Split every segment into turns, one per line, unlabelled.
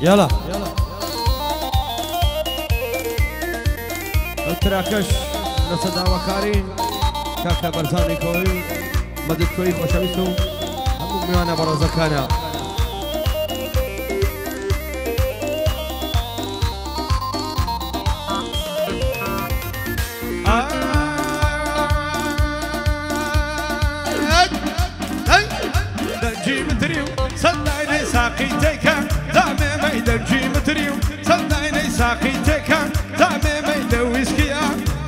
يلا التراكش نصدا وكارين كاكا برزاني كوي مدد كوي خوشويستو همو ميوانا برازكانا
درجي متريو صدقني ساقيتك دعمي مي درجي متريو صدقني ساقيتك دعمي مي دويسكيا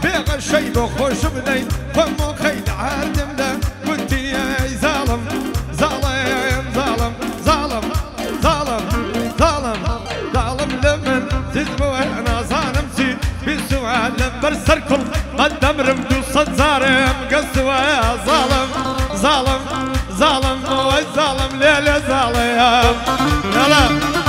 بيغ الشي بخوش بدي فمو خيد عادم ده قلت يا ظالم ظالم ظالم ظالم ظالم ظالم ظالم لمن تزمو انا ظالم سي بالسؤال برسركل قدم رمدو صد زارم قصوا ظالم ظالم ظالم والظالم ليلة ظالم يلا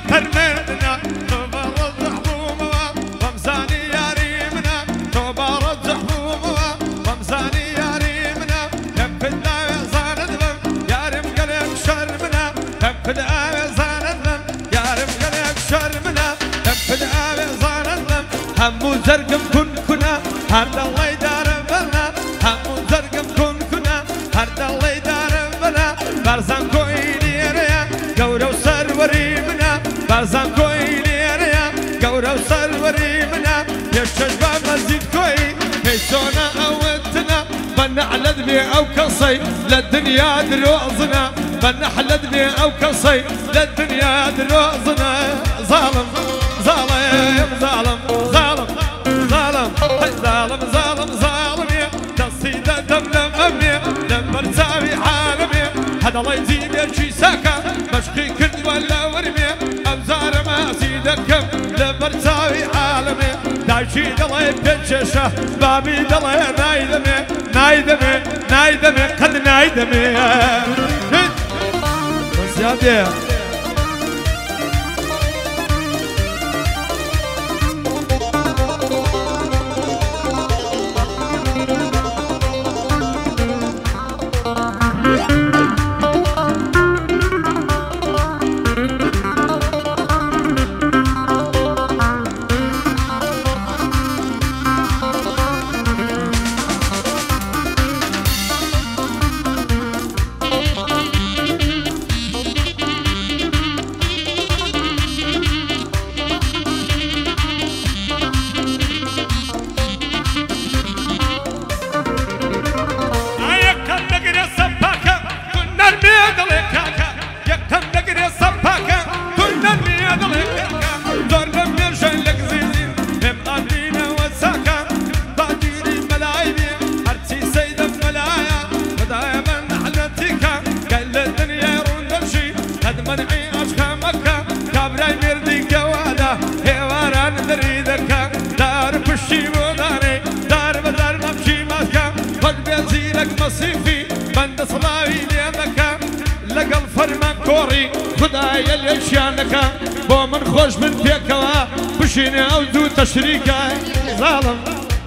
ترمينا تبارز حبومها ومزاني يا ريمنا تبارز حبومها ومزاني يا ريمنا تنفذ زان الذنب يا ريم قلب شرمنا تنفذ زان الذنب يا ريم قلب شرمنا تنفذ زان الذنب همو زرقم كنا هرد الله يدار بنا همو زرقم كنا هرد الله يدار بنا برزان كويني ريا قورو سروري بازم كوي ليريا قورا وصلوري منا يشجبا مزيد كوي كيسونا اوتنا بنحلد بي او كصي للدنيا دروزنا بنحلد بي او كصي للدنيا دروزنا ظالم ظالم ظالم ظالم ظالم ظالم ظالم ظالم يا تصيد دملم امي لما تساوي حالمي هذا الله يزيد يجي ساكا مشقي كل ولا ورمي أبزار ما زيدكم لبرتاوي عالمي دايشي دلي بنششة بابي دلي نايدمي نايدمي نايدمي قد نايدمي بس يا دي مصيفي بند صلاوي ليمك لقل فرمان كوري خدايا ليشانك بو من خوش من فيكوا بشيني او ذو تشريكا ظالم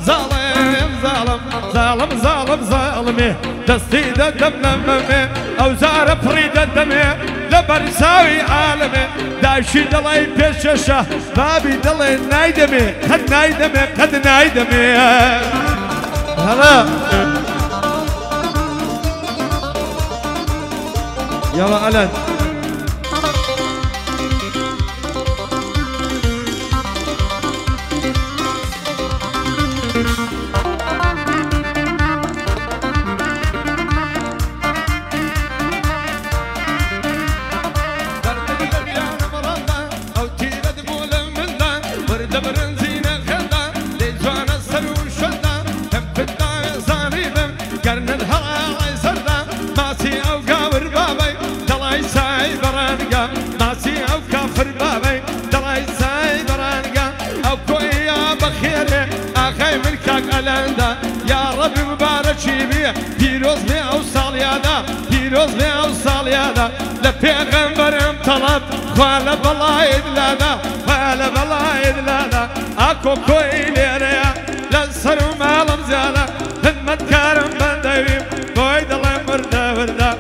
ظالم ظالم ظالم ظالم ظالمي دستي دملمي او زار فريد دمي لبرساوي عالمي دايشي دلي بيششة بابي دلي نايدمي قد نايدمي قد نايدمي هلا يلا ألن قرن الهوى زردا ماسي او قاور بابي زيادة لبيغمبرم طلب خال بلايد لادا خال بلايد لادا اكو كوي ليريا لسر مالم زيادة خدمت كارم بندويم كوي دلم وردا وردا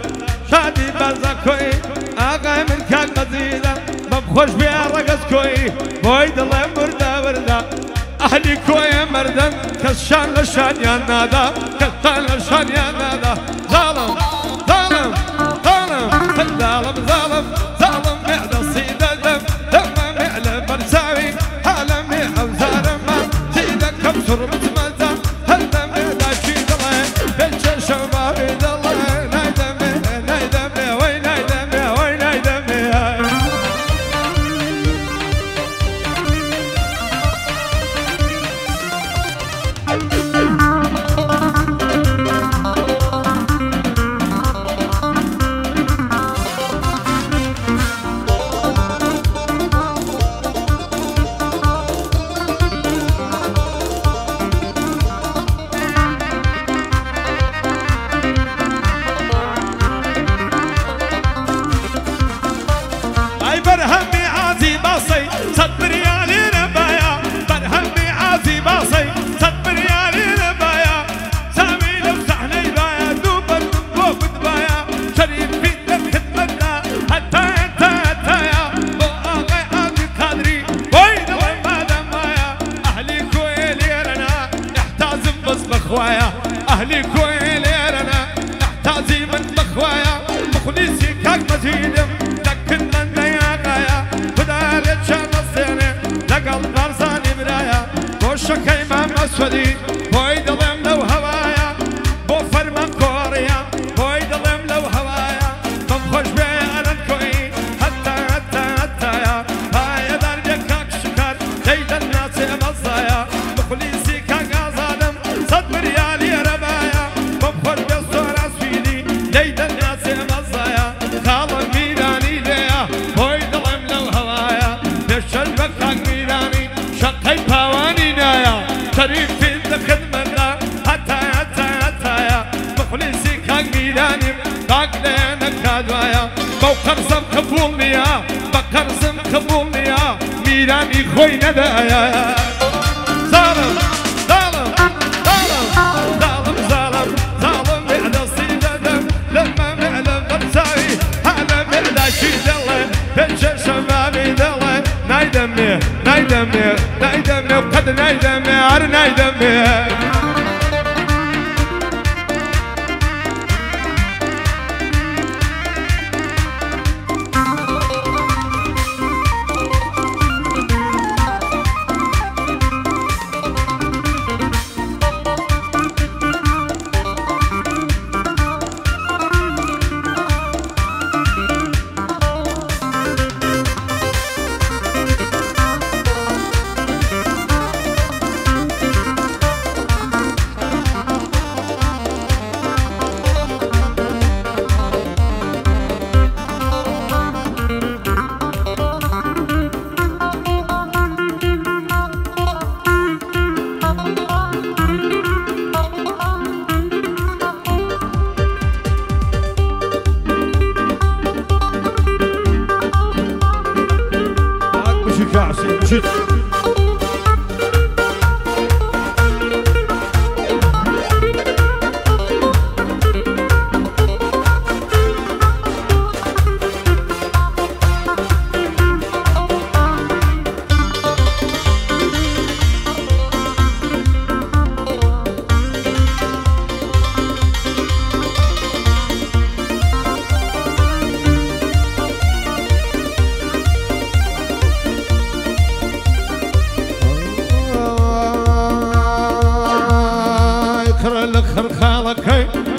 شادي بازا كوي اغاي من كاك مزيدا مبخوش بيا رقص كوي كوي دلم وردا وردا اهلي كوي مردم كشان لشان يا نادا كشان لشان يا نادا ظالم ظالم ظالم ظالم ظالم ظالم معدة صيدة دم لما معلى برساوي حالا مع وزارة ما زيدك كبسر متمزة هلا معدة شيد الله بنش شبابي الله نايدمي نايدمي وين نايدمي وين نايدمي برهمي عازي باصي صد ريالي ربايا برهمي عازي باصي صد ريالي ربايا سامي لو صحني بايا دوبر فوق دبايا شريف في خدمتنا حتى يا بو اغي عادي قادري وين ما دمايا اهلي كويليرنا احتازم بس بخوايا اهلي كويليرنا احتازي من بخوايا مخلصي كاك مزيدم لكن لقل برزاني برايا بوشك امام اسودي بوي دلم لو هوايا بو فرمان كوريا بوي دلم لو هوايا مبخوش بيانا كوي حتى يا هاي درجك كاك شكر ليل الناس مزايا مخليسي كاك ظالم صد ريالي ربايا مبخوش بيصور اسفيدي ليل الناس مزايا خالم ميداني ليا بوي دلم لو هوايا بشربك كاك ميداني شقي باواني نايا شريف في الخدمة حتى يا مخلصي كاك ميداني باك لينا كادوايا بوقرزم قبولني يا بقرزم قبولني يا ميداني خوي ندايا ظالم ظالم ظالم ظالم ظالم ظالم معدة صيدة دم لما معلم برساوي هذا معدة شيد الله بنشر شبابي دله نايدمي نايدمي نايدمي وقد نايدمي عر نايدمي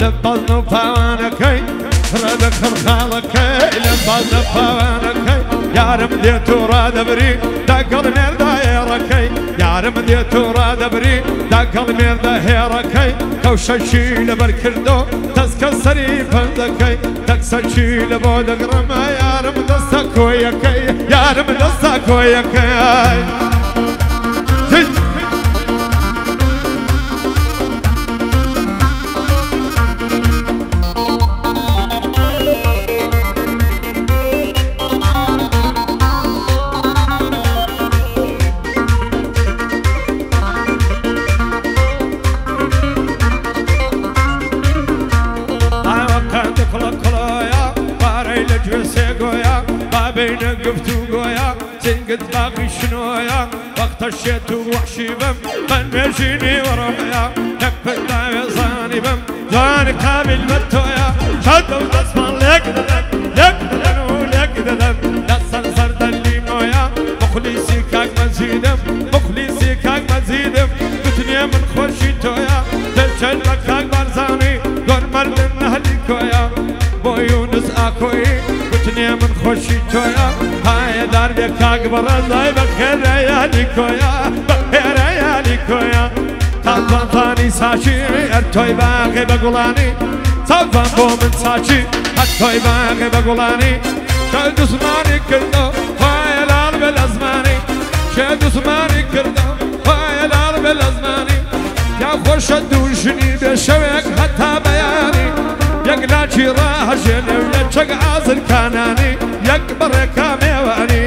لبازنا فوانكي ردك خالكي لبازنا فوانكي يارم ديتو رادبري دقل مردا هيركي يارم ديتو رادبري دقل مردا هيركي كوششي لبركردو تسكسري فندكي تكسشي لبودك رما يارم دستكويكي يارم دستكويكي قد باقي شنويا وقت الشيت ووحشي بم من ميجيني وروحيا نفذ داوي صاني بم جاني قابل بتويا شدوا الأسفل لك ددك لك ددن ولك ددن لسن سرد اللي مويا مخلصي كاك مزيدم مخلصي كاك مزيدم بتني من خوشي تويا تلشل لكاك برزاني دور مرد نهلي كويا بويونس اكوي بتني من خوشي تويا هاي دار بكاك برزاي بخير ريالي كويا بخير ريالي كويا طبعا ثاني ساشي ارتوي باقي بقولاني طبعا بومن ساشي ارتوي باقي بقولاني شد اسماني كردو هاي الار بالازماني شد اسماني كردو هاي الار بالازماني يا خوش دوشني بشويك حتى بياني يقلا جيراه جنو يتشق عازل كاناني يكبر كاميواني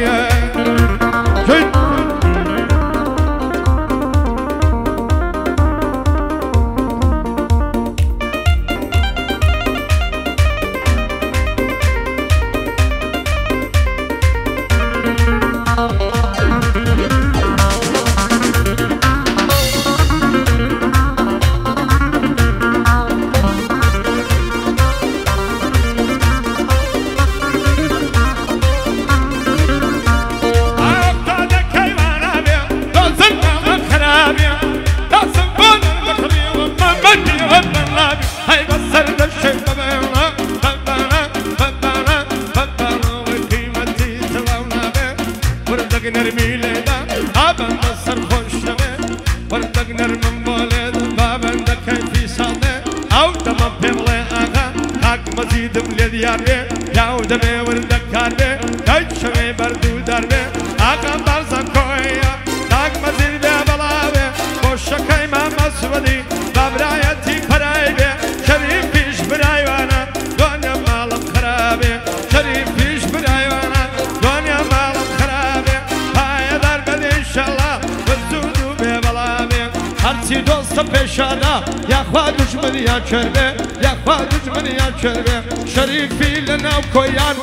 دمي وردك كاربي تجشمي بردو دربي آقا برزا كويا داق مزيد بلاوي بوشكي ما مسودي بابرايتي فرايبي شريف فيش برايوانا دنيا مالم خرابي شريف فيش برايوانا دنيا مالم خرابي هاي دربي ان شاء الله وزودو ببلاوي هرسي دوست بشادا يا خوا دجمن يا شربي يا خوا دجمن يا شربي شريفي لنا وكويان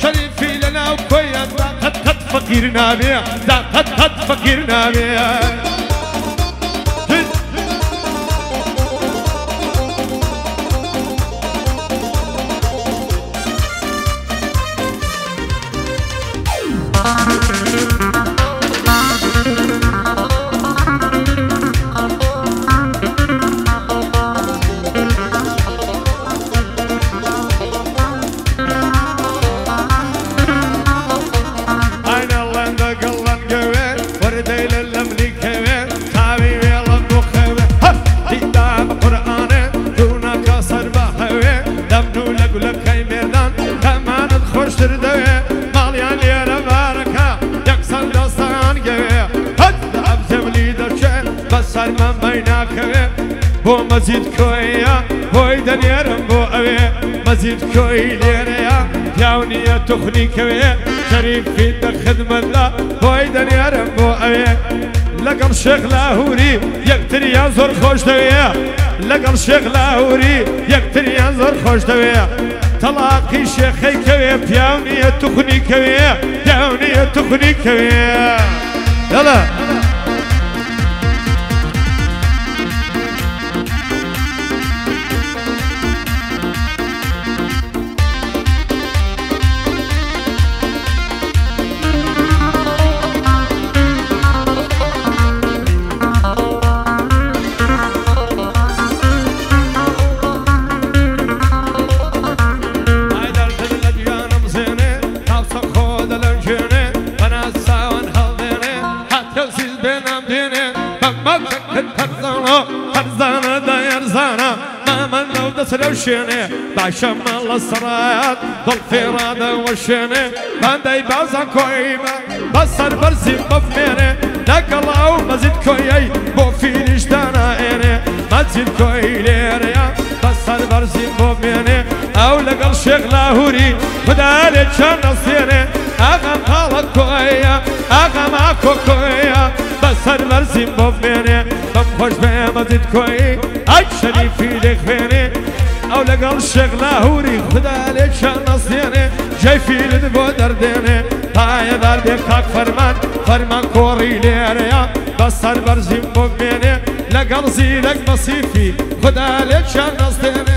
شريفي لنا وكويان دا قد فقيرنا بيا دا قد فقيرنا بيا بو مزيد كويا بوي دنيرم بو اوي مزيد كوي ليريا ياونية تخني كوي شريف في خدمة لا بوي دنيرم بو اوي لقل شيخ لاهوري يقتر ينظر خوش دويا لقل شيخ لاهوري يقتر ينظر خوش دويا طلاقي شيخي كوي ياونية تخني كوي ياونية تخني كوي يلا سلوشيني بعشم الله الصرايات ضل في رادة وشيني باندي بازا كويمة بصر برزي بفميني لك الله مزيد كويي بو فينيش دانا ايني مزيد كوي ليريا بصر برزي بفميني او لك الشيخ لاهوري خدالي كان نصيني اغم خالك كويا اغم اكو كويا بصر برزي بفميني بمخوش بيه مزيد كوي اي شريفي لك فيني او لقل الشيخ لاهوري خدا ليك شان نصيني جاي في لدبو درديني هاي دار بخاك فرمان كوري ليريا بس البرزيم بميني لقل زينك نصيفي خدا لك شان نصديني